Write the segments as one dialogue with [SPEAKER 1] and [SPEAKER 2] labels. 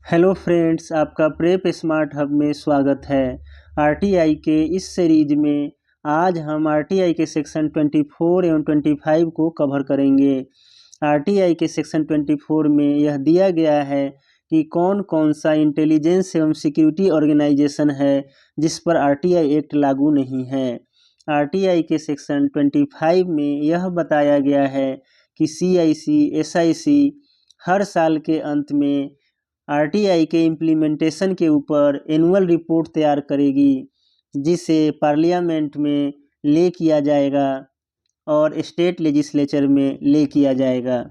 [SPEAKER 1] Hello friends, आपका prep smart hub में स्वागत है। आरटीआई के इस सीरीज में आज हम आरटीआई के सेक्शन 24 एवं 25 को कवर करेंगे। आरटीआई के सेक्शन 24 में यह दिया गया है कि कौन कौन सा इंटेलिजेंस एवं सिक्योरिटी ऑर्गेनाइजेशन है जिस पर आरटीआई एक्ट लागू नहीं है। आरटीआई के सेक्शन 25 में यह बताया गया है कि सीआईसी, एसआईसी हर साल के अंत में आरटीआई के इम्प्लीमेंटेशन के ऊपर एनुअल रिपोर्ट तैयार करेगी, जिसे पार्लियामेंट में ले किया जाएगा और स्टेट लेजिस्लेचर में ले किया जाएगा।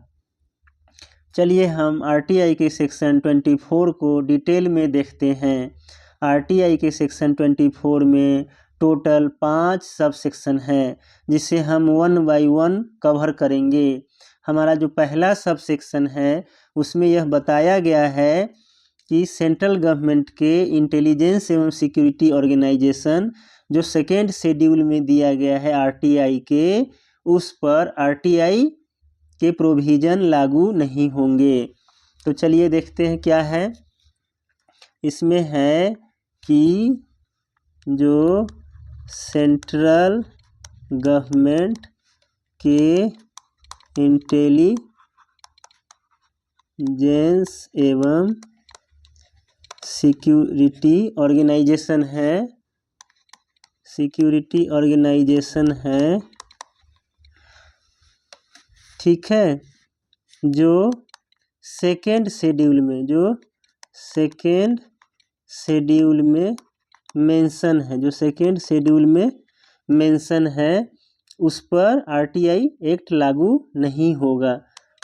[SPEAKER 1] चलिए हम आरटीआई के सेक्शन 24 को डिटेल में देखते हैं। आरटीआई के सेक्शन 24 में टोटल 5 सब सेक्शन है, जिसे हम 1 बाय 1 कवर करेंगे। हमारा जो पहला सब सेक्शन है उसमें यह बताया गया है कि सेंट्रल गवर्नमेंट के इंटेलिजेंस एवं सिक्योरिटी ऑर्गेनाइजेशन जो सेकेंड शेड्यूल में दिया गया है आरटीआई के, उस पर आरटीआई के प्रोविज़न लागू नहीं होंगे। तो चलिए देखते हैं क्या है। इसमें है कि जो सेंट्रल गवर्नमेंट के इंटेलिजेंस एवं सिक्योरिटी ऑर्गेनाइजेशन है, ठीक है, जो सेकेंड शेड्यूल में मेंशन है, उस पर आरटीआई एक्ट लागू नहीं होगा।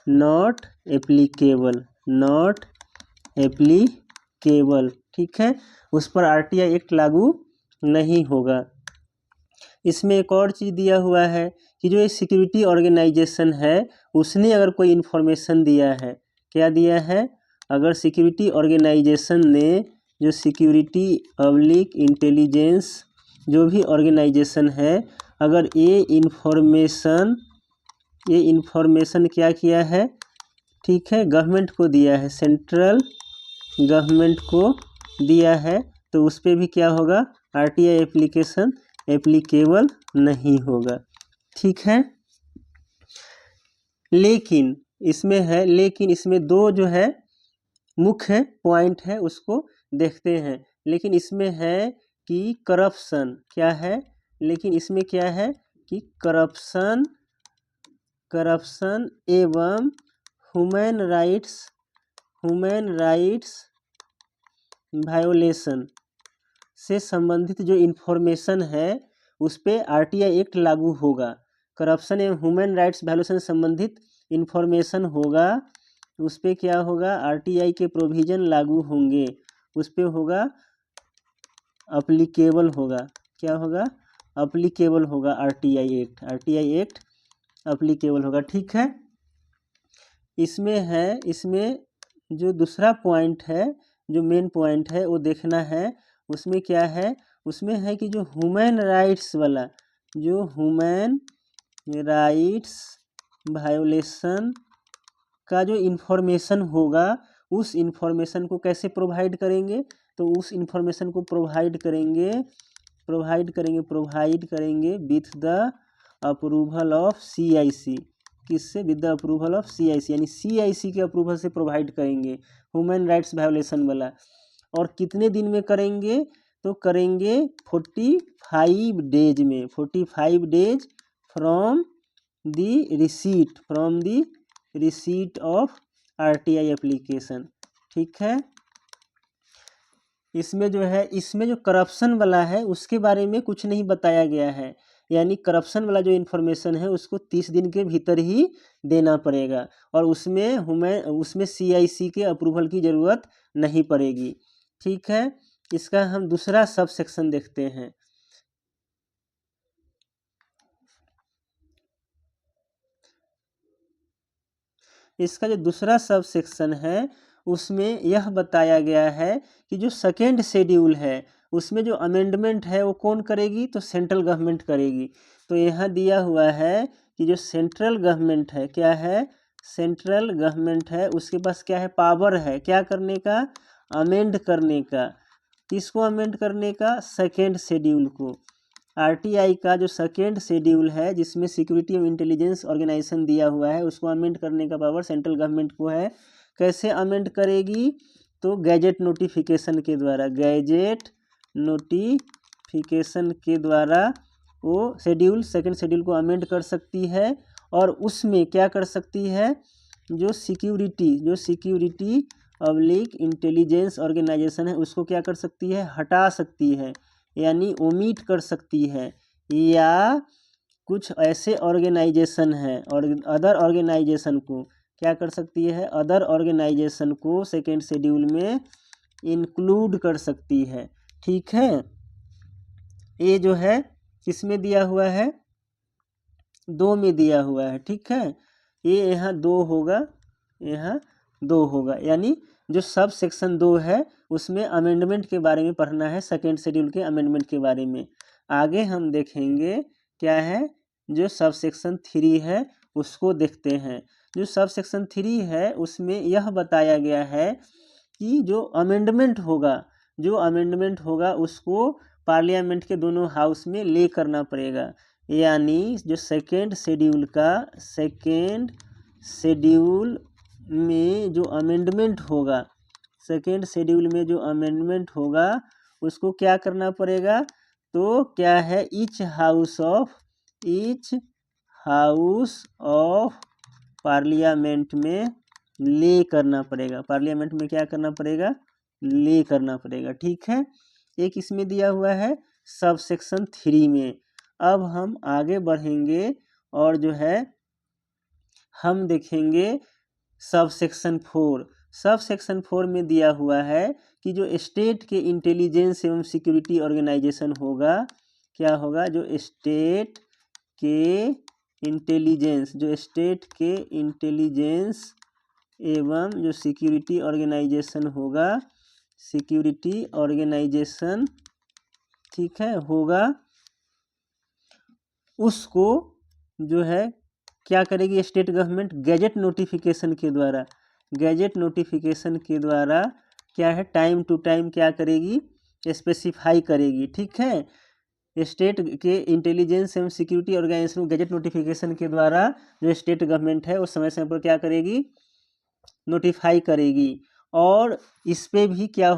[SPEAKER 1] नॉट एप्लीकेबल, ठीक है, उस पर आरटीआई एक्ट लागू नहीं होगा। इसमें एक और चीज़ दिया हुआ है कि जो ये सिक्योरिटी ऑर्गेनाइजेशन है उसने अगर कोई इन्फॉर्मेशन दिया है, क्या दिया है, अगर सिक्योरिटी ऑर्गेनाइजेशन ने जो सिक्योरिटी पब्लिक इंटेलिजेंस जो भी ऑर्गेनाइजेशन है, अगर ये इन्फॉर्मेशन क्या किया है, ठीक है, गवर्नमेंट को दिया है, सेंट्रल गवर्नमेंट को दिया है, तो उस पर भी क्या होगा, आरटीआई एप्लीकेशन एप्लीकेबल नहीं होगा, ठीक है। लेकिन इसमें दो जो है मुख्य पॉइंट है उसको देखते हैं। लेकिन इसमें है कि करप्शन क्या है, लेकिन इसमें क्या है कि करप्शन एवं ह्यूमन राइट्स वायोलेशन से संबंधित जो इन्फॉर्मेशन है उस पे आरटीआई एक्ट लागू होगा। करप्शन एवं ह्यूमन राइट्स वायोलेशन से संबंधित इन्फॉर्मेशन होगा, उस पे क्या होगा, आरटीआई के प्रोविज़न लागू होंगे, उस पे होगा अप्लीकेबल होगा, क्या होगा, अप्लीकेबल होगा आरटीआई एक्ट अप्लीकेबल होगा, ठीक है। इसमें जो दूसरा पॉइंट है, जो मेन पॉइंट है वो देखना है। उसमें क्या है, उसमें है कि जो ह्यूमन राइट्स वाला, जो ह्यूमन राइट्स वायोलेशन का जो इन्फॉर्मेशन होगा, उस इन्फॉर्मेशन को कैसे प्रोवाइड करेंगे, तो उस इन्फॉर्मेशन को प्रोवाइड करेंगे with the approval of CIC. किससे, with the approval of CIC, यानी सीआईसी के अप्रूवल से प्रोवाइड करेंगे ह्यूमन राइट्स वायोलेशन वाला। और कितने दिन में करेंगे, तो करेंगे 45 days from the receipt of RTI application, ठीक है। इसमें जो करप्शन वाला है उसके बारे में कुछ नहीं बताया गया है, यानी करप्शन वाला जो इन्फॉर्मेशन है उसको 30 दिन के भीतर ही देना पड़ेगा, और उसमें सीआईसी के अप्रूवल की ज़रूरत नहीं पड़ेगी, ठीक है। इसका हम दूसरा सब सेक्शन देखते हैं। इसका जो दूसरा सब सेक्शन है उसमें यह बताया गया है कि जो सेकेंड शेड्यूल है उसमें जो अमेंडमेंट है वो कौन करेगी, तो सेंट्रल गवर्नमेंट करेगी। तो यहाँ दिया हुआ है कि जो सेंट्रल गवर्नमेंट है, क्या है, सेंट्रल गवर्नमेंट है, उसके पास क्या है, पावर है क्या करने का, अमेंड करने का, किसको अमेंड करने का, सेकेंड शेड्यूल को। आरटीआई का जो सेकेंड शेड्यूल है जिसमें सिक्योरिटी और इंटेलिजेंस ऑर्गेनाइजेशन दिया हुआ है उसको अमेंड करने का पावर सेंट्रल गवर्नमेंट को है। कैसे अमेंड करेगी, तो गैजेट नोटिफिकेशन के द्वारा, गैजेट नोटिफिकेशन के द्वारा वो सेकेंड शेड्यूल को अमेंड कर सकती है। और उसमें क्या कर सकती है, जो सिक्योरिटी पब्लिक इंटेलिजेंस ऑर्गेनाइजेशन है उसको क्या कर सकती है, हटा सकती है, यानी ओमिट कर सकती है। या कुछ ऐसे ऑर्गेनाइजेशन है और अदर ऑर्गेनाइजेशन को क्या कर सकती है, अदर ऑर्गेनाइजेशन को सेकेंड शेड्यूल में इंक्लूड कर सकती है। ठीक है, ये जो है किसमें दिया हुआ है, 2 में दिया हुआ है। ठीक है, ये यहाँ 2 होगा, यहाँ 2 होगा, यानी जो सब सेक्शन 2 है उसमें अमेंडमेंट के बारे में पढ़ना है, सेकेंड शेड्यूल के अमेंडमेंट के बारे में। आगे हम देखेंगे क्या है, जो सब सेक्शन 3 है उसको देखते हैं। जो सब सेक्शन 3 है उसमें यह बताया गया है कि जो अमेंडमेंट होगा उसको पार्लियामेंट के दोनों हाउस में ले करना पड़ेगा। यानी जो सेकेंड शेड्यूल में जो अमेंडमेंट होगा उसको क्या करना पड़ेगा, तो क्या है, ईच हाउस ऑफ पार्लियामेंट में ले करना पड़ेगा, पार्लियामेंट में क्या करना पड़ेगा, ले करना पड़ेगा। ठीक है, एक इसमें दिया हुआ है सब सेक्शन 3 में। अब हम आगे बढ़ेंगे और जो है हम देखेंगे सब सेक्शन 4 में दिया हुआ है कि जो स्टेट के इंटेलिजेंस एवं सिक्योरिटी ऑर्गेनाइजेशन होगा, क्या होगा, जो स्टेट के इंटेलिजेंस एवं जो सिक्योरिटी ऑर्गेनाइजेशन होगा, सिक्योरिटी ऑर्गेनाइजेशन, ठीक है, होगा, उसको जो है क्या करेगी स्टेट गवर्नमेंट, गैजेट नोटिफिकेशन के द्वारा क्या है, टाइम टू टाइम क्या करेगी, स्पेसिफाई करेगी। ठीक है, स्टेट के इंटेलिजेंस एवं सिक्योरिटी ऑर्गेनाइजेशन गैजेट नोटिफिकेशन के द्वारा जो स्टेट गवर्नमेंट है वो समय समय पर क्या करेगी, नोटिफाई करेगी। और इस पे भी क्या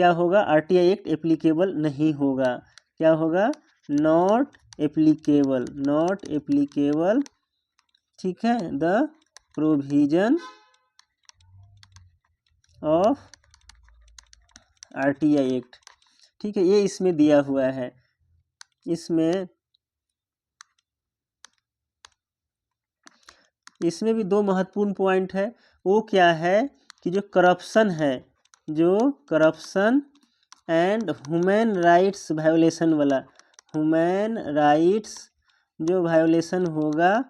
[SPEAKER 1] होगा, आरटीआई एक्ट एप्लीकेबल नहीं होगा। क्या होगा, नॉट एप्लीकेबल, ठीक है, the provision of RTI act. ठीक है, ये इसमें दिया हुआ है। इसमें भी 2 महत्वपूर्ण पॉइंट है। वो क्या है कि जो corruption and human rights violation वाला, ह्यूमन राइट्स जो वायोलेशन होगा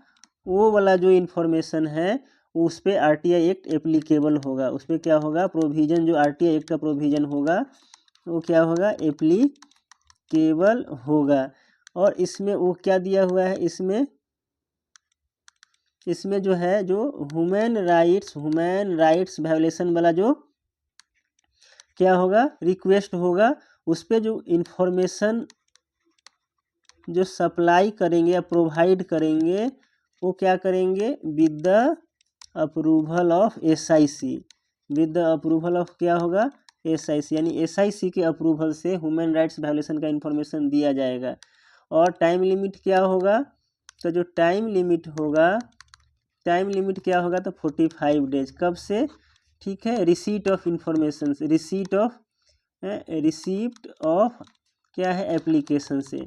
[SPEAKER 1] वो वाला जो इन्फॉर्मेशन है उस पर आरटीआई एक्ट एप्लीकेबल होगा। उस पर क्या होगा, प्रोविज़न, जो आरटीआई एक्ट का प्रोविज़न होगा वो क्या होगा, एप्लीकेबल होगा। और इसमें वो क्या दिया हुआ है, इसमें जो है, जो ह्यूमन राइट्स वायोलेशन वाला जो क्या होगा, रिक्वेस्ट होगा, उस पर जो इन्फॉर्मेशन जो सप्लाई करेंगे या प्रोवाइड करेंगे वो क्या करेंगे, with the approval of SIC, with the approval of क्या होगा, एसआईसी, यानी एसआईसी के अप्रूवल से ह्यूमन राइट्स वायोलेशन का इन्फॉर्मेशन दिया जाएगा। और टाइम लिमिट क्या होगा, तो जो टाइम लिमिट क्या होगा, तो 45 डेज, कब से, ठीक है, रिसीट ऑफ इंफॉर्मेशन से, रिसीप्ट ऑफ क्या है, एप्लीकेशन से।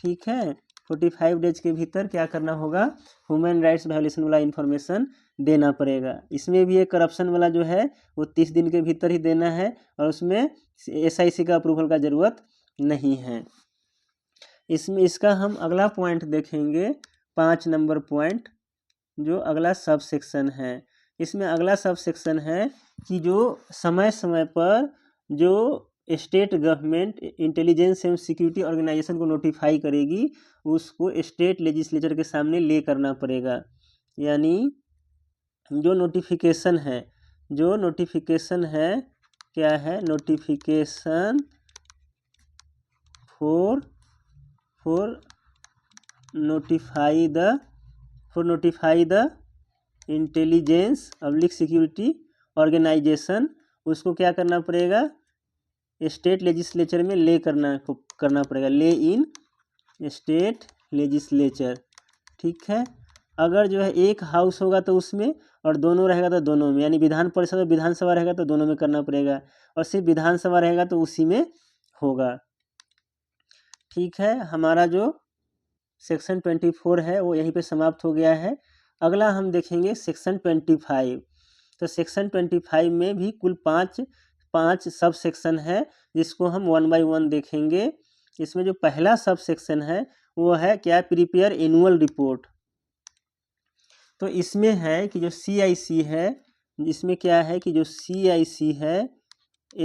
[SPEAKER 1] ठीक है, 45 डेज के भीतर क्या करना होगा, ह्यूमन राइट्स वायोलेशन वाला इन्फॉर्मेशन देना पड़ेगा। इसमें भी एक करप्शन वाला जो है वो 30 दिन के भीतर ही देना है और उसमें एसआईसी का अप्रूवल का ज़रूरत नहीं है। इसमें इसका हम अगला पॉइंट देखेंगे, 5 नंबर पॉइंट, जो अगला सब सेक्शन है। इसमें अगला सब सेक्शन है कि जो समय समय पर जो स्टेट गवर्नमेंट इंटेलिजेंस एवं सिक्योरिटी ऑर्गेनाइजेशन को नोटिफाई करेगी उसको स्टेट लेजिस्लेचर के सामने ले करना पड़ेगा। यानी जो नोटिफिकेशन है, जो नोटिफिकेशन है क्या है, notification for notify the intelligence public security organisation, उसको क्या करना पड़ेगा, स्टेट लेजिस्लेचर में करना पड़ेगा, ले इन स्टेट लेजिस्लेचर। ठीक है, अगर जो है एक हाउस होगा तो उसमें, और दोनों रहेगा तो दोनों में, यानी विधान परिषद और विधानसभा रहेगा तो दोनों में करना पड़ेगा, और सिर्फ विधानसभा रहेगा तो उसी में होगा। ठीक है, हमारा जो सेक्शन 24 है वो यहीं पे समाप्त हो गया है। अगला हम देखेंगे सेक्शन 25। तो सेक्शन 25 में भी कुल पाँच सब सेक्शन है, जिसको हम 1 बाय 1 देखेंगे। इसमें जो पहला सब सेक्शन है वो है क्या, प्रिपेयर एनुअल रिपोर्ट। तो इसमें है कि जो CIC है, इसमें क्या है कि जो CIC है,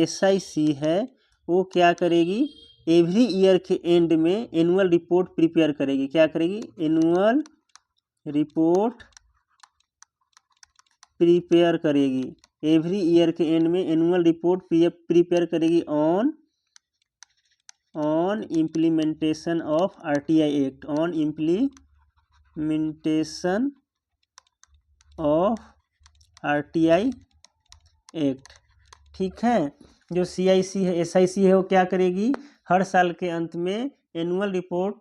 [SPEAKER 1] SIC है, वो क्या करेगी, एवरी ईयर के एंड में एनुअल रिपोर्ट प्रिपेयर करेगी। क्या करेगी, एनुअल रिपोर्ट प्रिपेयर करेगी। एवरी ईयर के एंड में एनुअल रिपोर्ट प्रिपेयर करेगी on implementation of RTI act, on implementation of RTI act. ठीक है, जो CIC है, SIC है, वो क्या करेगी, हर साल के अंत में एनुअल रिपोर्ट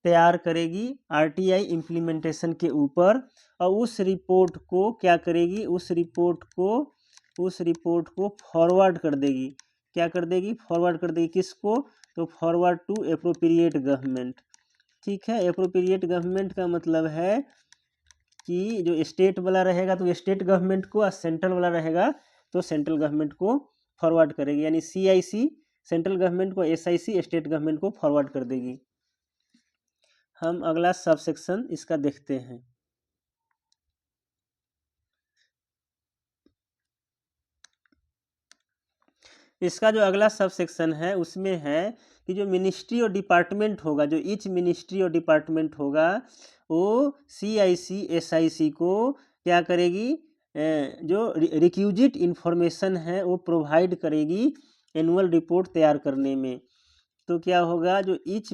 [SPEAKER 1] तैयार करेगी RTI इम्प्लीमेंटेशन के ऊपर, और उस रिपोर्ट को क्या करेगी, उस रिपोर्ट को फॉरवर्ड कर देगी। क्या कर देगी, फॉरवर्ड कर देगी, किसको, तो फॉरवर्ड टू एप्रोप्रिएट गवर्नमेंट। ठीक है, एप्रोप्रिएट गवर्नमेंट का मतलब है कि जो स्टेट वाला रहेगा तो स्टेट गवर्नमेंट को, और सेंट्रल वाला रहेगा तो सेंट्रल गवर्नमेंट को फॉरवर्ड करेगी, यानी CIC सेंट्रल गवर्नमेंट को, SIC स्टेट गवर्नमेंट को फॉरवर्ड कर देगी। हम अगला सब सेक्शन इसका देखते हैं। इसका जो अगला सब सेक्शन है उसमें है कि जो मिनिस्ट्री और डिपार्टमेंट होगा, जो ईच मिनिस्ट्री और डिपार्टमेंट होगा, वो CIC SIC को क्या करेगी, जो रिक्यूजिट इन्फॉर्मेशन है वो प्रोवाइड करेगी एनुअल रिपोर्ट तैयार करने में। तो क्या होगा, जो ईच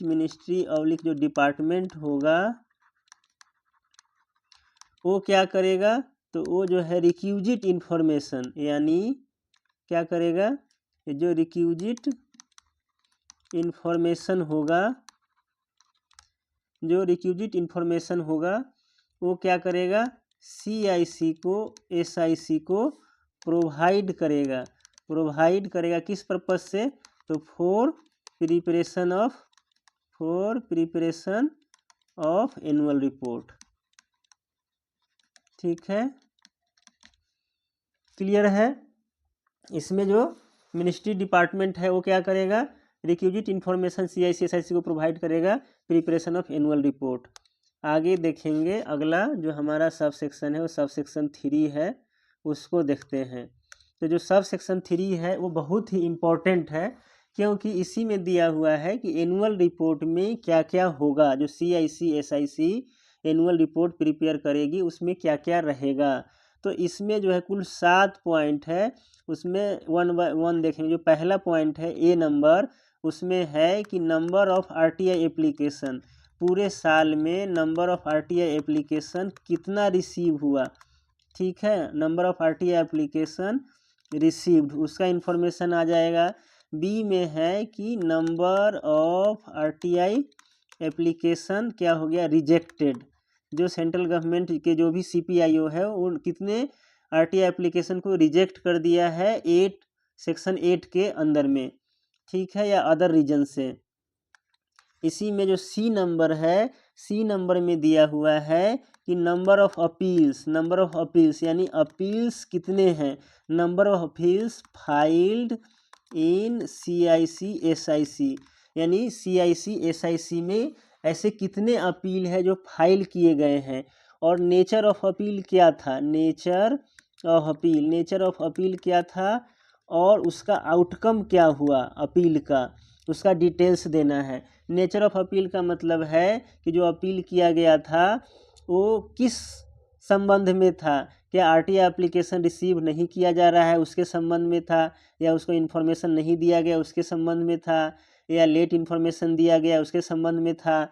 [SPEAKER 1] मिनिस्ट्री ऑब्लिक जो डिपार्टमेंट होगा वो क्या करेगा, तो वो जो है रिक्यूजिट इन्फॉर्मेशन, यानी क्या करेगा, जो रिक्यूजिट इन्फॉर्मेशन होगा वो क्या करेगा, CIC को SIC को प्रोवाइड करेगा किस पर्पज से, तो for preparation of annual report. ठीक है, क्लियर है। इसमें जो मिनिस्ट्री डिपार्टमेंट है वो क्या करेगा, रिक्यूजिट इन्फॉर्मेशन CIC SIC को प्रोवाइड करेगा प्रिपरेशन ऑफ एनुअल रिपोर्ट। आगे देखेंगे अगला जो हमारा सब सेक्शन है वो सब सेक्शन 3 है, उसको देखते हैं। तो जो सब सेक्शन 3 है वो बहुत ही इम्पोर्टेंट है, क्योंकि इसी में दिया हुआ है कि एनुअल रिपोर्ट में क्या क्या होगा। जो CIC SIC annual report prepare करेगी उसमें क्या क्या रहेगा। तो इसमें जो है कुल 7 पॉइंट है, उसमें 1 बाय 1 देखेंगे। जो पहला पॉइंट है A नंबर, उसमें है कि नंबर ऑफ RTI एप्लीकेशन, पूरे साल में नंबर ऑफ RTI एप्लीकेशन कितना रिसीव हुआ। ठीक है, number of RTI application received, उसका इन्फॉर्मेशन आ जाएगा। B में है कि नंबर ऑफ RTI एप्लीकेशन क्या हो गया, रिजेक्टेड, जो सेंट्रल गवर्नमेंट के जो भी CPIO है वो कितने RTI एप्लीकेशन को रिजेक्ट कर दिया है सेक्शन 8 के अंदर में। ठीक है, या अदर रीजन से। इसी में जो C नंबर है, C नंबर में दिया हुआ है कि नंबर ऑफ अपील्स यानी अपील्स कितने हैं, number of appeals filed in CIC SIC, यानी CIC SIC में ऐसे कितने अपील है जो फाइल किए गए हैं। और नेचर ऑफ अपील क्या था, नेचर ऑफ अपील क्या था, और उसका आउटकम क्या हुआ अपील का, उसका डिटेल्स देना है। नेचर ऑफ अपील का मतलब है कि जो अपील किया गया था वो किस संबंध में था, क्या आरटीआई एप्लीकेशन रिसीव नहीं किया जा रहा है उसके संबंध में था, या उसको इन्फॉर्मेशन नहीं दिया गया उसके संबंध में था, या लेट इन्फॉर्मेशन दिया गया उसके संबंध में था।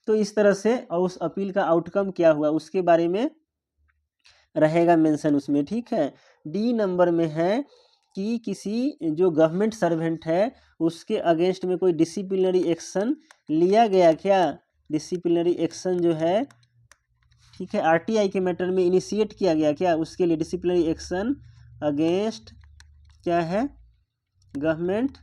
[SPEAKER 1] तो इस तरह से और उस अपील का आउटकम क्या हुआ उसके बारे में रहेगा मेंशन उसमें। ठीक है। डी नंबर में है कि किसी जो गवर्नमेंट सर्वेंट है उसके अगेंस्ट में कोई डिसिप्लिनरी एक्शन लिया गया क्या, डिसिप्लिनरी एक्शन जो है, ठीक है, आरटीआई के मैटर में इनिशिएट किया गया क्या, उसके लिए डिसिप्लिनरी एक्शन अगेंस्ट क्या है, गवर्नमेंट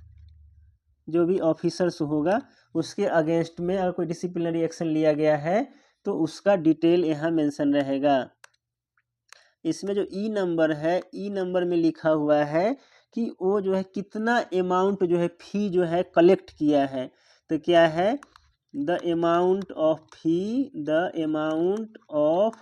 [SPEAKER 1] जो भी ऑफिसर्स होगा उसके अगेंस्ट में अगर कोई डिसिप्लिनरी एक्शन लिया गया है तो उसका डिटेल यहाँ मेंशन रहेगा। इसमें जो ई नंबर है, ई नंबर में लिखा हुआ है कि वो जो है कितना अमाउंट जो है फी जो है कलेक्ट किया है। तो क्या है, the amount of fee, the amount of,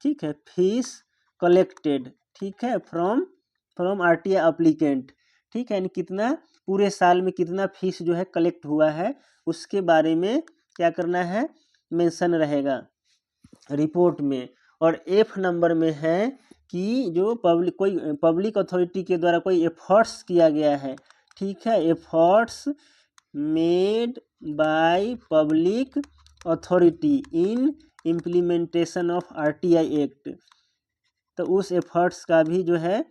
[SPEAKER 1] ठीक है, फीस कलेक्टेड, ठीक है, फ्रॉम आरटीआई एप्लीकेंट, ठीक है, यानी कितना पूरे साल में कितना फीस जो है कलेक्ट हुआ है उसके बारे में क्या करना है, मेंशन रहेगा रिपोर्ट में। और एफ नंबर में है कि जो कोई पब्लिक अथॉरिटी के द्वारा कोई एफर्ट्स किया गया है, ठीक है, efforts made by public authority in implementation of RTI act, तो उस एफर्ट्स का भी जो है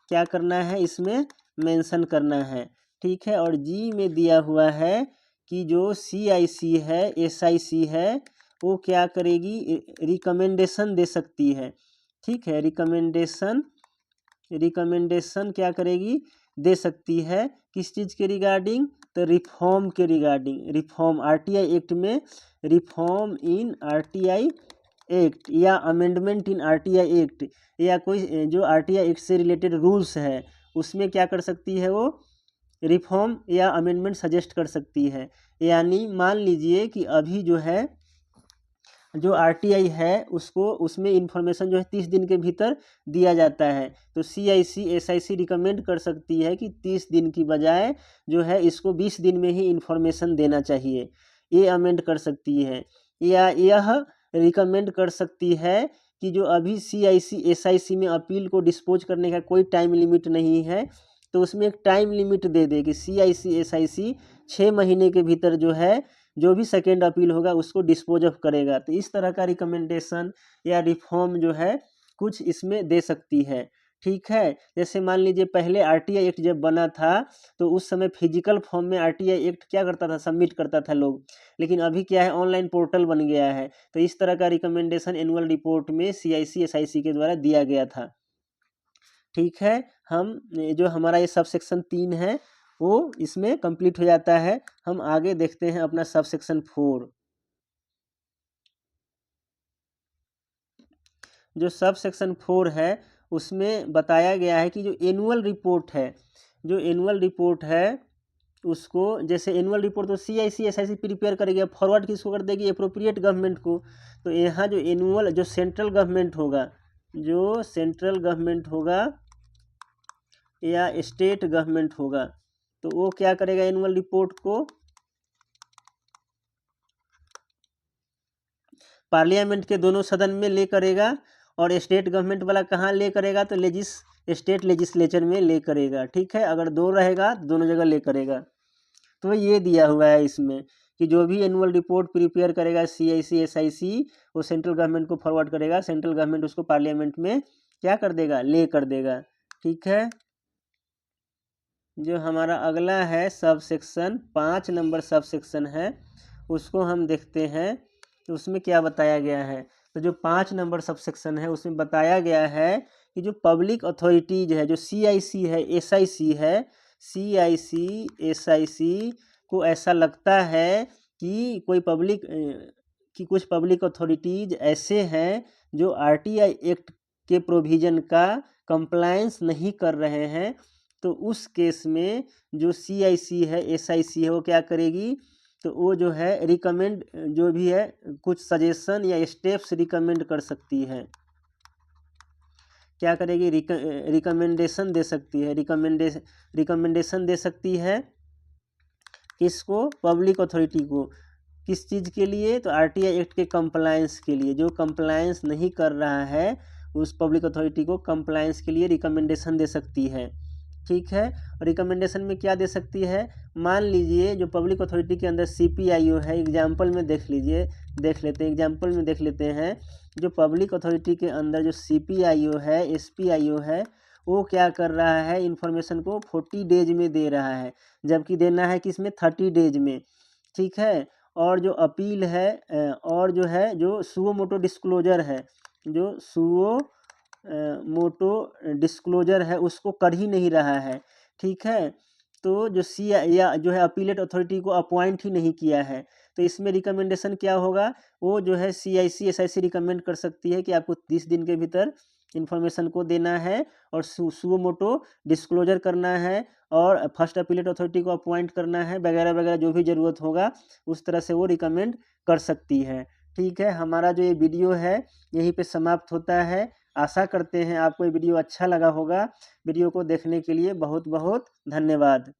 [SPEAKER 1] क्या करना है इसमें मेंशन करना है। ठीक है। और जी में दिया हुआ है कि जो सीआईसी है, एसआईसी है, वो क्या करेगी, रिकमेंडेशन दे सकती है। ठीक है, रिकमेंडेशन क्या करेगी, दे सकती है, किस चीज़ के रिगार्डिंग, तो रिफॉर्म के रिगार्डिंग, रिफॉर्म आरटीआई एक्ट में, रिफॉर्म इन आरटीआई एक्ट या अमेंडमेंट इन आरटीआई एक्ट, या कोई जो आरटीआई एक्ट से रिलेटेड रूल्स है उसमें क्या कर सकती है, वो रिफॉर्म या अमेंडमेंट सजेस्ट कर सकती है। यानी मान लीजिए कि अभी जो है जो आरटीआई है उसको उसमें इंफॉर्मेशन जो है 30 दिन के भीतर दिया जाता है, तो सीआईसी एसआईसी रिकमेंड कर सकती है कि 30 दिन की बजाय जो है इसको 20 दिन में ही इंफॉर्मेशन देना चाहिए, ये अमेंड कर सकती है। या यह रिकमेंड कर सकती है कि जो अभी सीआईसी एसआईसी में अपील को डिस्पोज करने का कोई टाइम लिमिट नहीं है, तो उसमें एक टाइम लिमिट दे दे कि सीआईसी एसआईसी 6 महीने के भीतर जो है जो भी सेकेंड अपील होगा उसको डिस्पोज ऑफ करेगा। तो इस तरह का रिकमेंडेशन या रिफॉर्म जो है कुछ इसमें दे सकती है। ठीक है। जैसे मान लीजिए पहले आरटीआई एक्ट जब बना था तो उस समय फिजिकल फॉर्म में आरटीआई एक्ट क्या करता था, सबमिट करता था लोग, लेकिन अभी क्या है, ऑनलाइन पोर्टल बन गया है। तो इस तरह का रिकमेंडेशन एनुअल रिपोर्ट में सीआईसी एसआईसी के द्वारा दिया गया था। ठीक है। हम जो हमारा ये सब सेक्शन 3 है वो इसमें कंप्लीट हो जाता है। हम आगे देखते हैं अपना सब सेक्शन 4। जो सब सेक्शन 4 है उसमें बताया गया है कि जो एनुअल रिपोर्ट है, जो एनुअल रिपोर्ट है उसको, जैसे एनुअल रिपोर्ट तो सीआईसी एसआईसी प्रिपेयर करेगी, फॉरवर्ड किसको कर देगी, अप्रोप्रिएट गवर्नमेंट को। तो यहाँ जो एनुअल जो सेंट्रल गवर्नमेंट होगा, जो सेंट्रल गवर्नमेंट होगा या स्टेट गवर्नमेंट होगा, तो वो क्या करेगा, एनुअल रिपोर्ट को पार्लियामेंट के दोनों सदन में ले करेगा, और स्टेट गवर्नमेंट वाला कहाँ ले करेगा, तो स्टेट लेजिस्लेचर में ले करेगा। ठीक है। अगर दो रहेगा तो दोनों जगह ले करेगा। तो ये दिया हुआ है इसमें कि जो भी एनुअल रिपोर्ट प्रिपेयर करेगा सीआईसी एसआईसी वो सेंट्रल गवर्नमेंट को फॉरवर्ड करेगा, सेंट्रल गवर्नमेंट उसको पार्लियामेंट में क्या कर देगा, ले कर देगा। ठीक है। जो हमारा अगला है sub section 5 number sub section है उसको हम देखते हैं। तो उसमें क्या बताया गया है, तो जो 5 नंबर सब सेक्शन है उसमें बताया गया है कि जो पब्लिक अथॉरिटीज है, जो सीआईसी है एसआईसी है, सीआईसी एसआईसी को ऐसा लगता है कि कुछ पब्लिक अथॉरिटीज ऐसे हैं जो आरटीआई एक्ट के प्रोविज़न का कंप्लायंस नहीं कर रहे हैं, तो उस केस में जो सीआईसी है एसआईसी है वो क्या करेगी, तो वो जो है रिकमेंड जो भी है कुछ सजेशन या स्टेप्स रिकमेंड कर सकती है। क्या करेगी, रिकमेंडेशन दे सकती है, रिकमेंडेशन दे सकती है किसको, पब्लिक अथॉरिटी को, किस चीज़ के लिए? तो आरटीआई एक्ट के कंप्लायंस के लिए। जो कंप्लायंस नहीं कर रहा है उस पब्लिक अथॉरिटी को कंप्लायंस के लिए रिकमेंडेशन दे सकती है। ठीक है, रिकमेंडेशन में क्या दे सकती है? मान लीजिए जो पब्लिक अथॉरिटी के अंदर सीपीआईओ है, एग्जाम्पल में देख लीजिए, देख लेते हैं, एग्जाम्पल में देख लेते हैं। जो पब्लिक अथॉरिटी के अंदर जो सीपीआईओ है, एसपीआईओ है, वो क्या कर रहा है? इन्फॉर्मेशन को 40 डेज में दे रहा है, जबकि देना है किसमें? 30 डेज में। ठीक है, और जो अपील है और जो है जो सुओ मोटो डिस्क्लोजर है, जो सुओ मोटो डिस्क्लोजर है उसको कर ही नहीं रहा है। ठीक है, तो जो सी या जो है अपीलेट अथॉरिटी को अपॉइंट ही नहीं किया है, तो इसमें रिकमेंडेशन क्या होगा? वो जो है सीआईसी एसआईसी रिकमेंड कर सकती है कि आपको 30 दिन के भीतर इन्फॉर्मेशन को देना है और सुओ मोटो डिस्क्लोजर करना है और फर्स्ट अपीलेट अथॉरिटी को अपॉइंट करना है, वगैरह वगैरह जो भी ज़रूरत होगा उस तरह से वो रिकमेंड कर सकती है। ठीक है, हमारा जो ये वीडियो है यहीं पे समाप्त होता है। आशा करते हैं आपको ये वीडियो अच्छा लगा होगा। वीडियो को देखने के लिए बहुत बहुत धन्यवाद।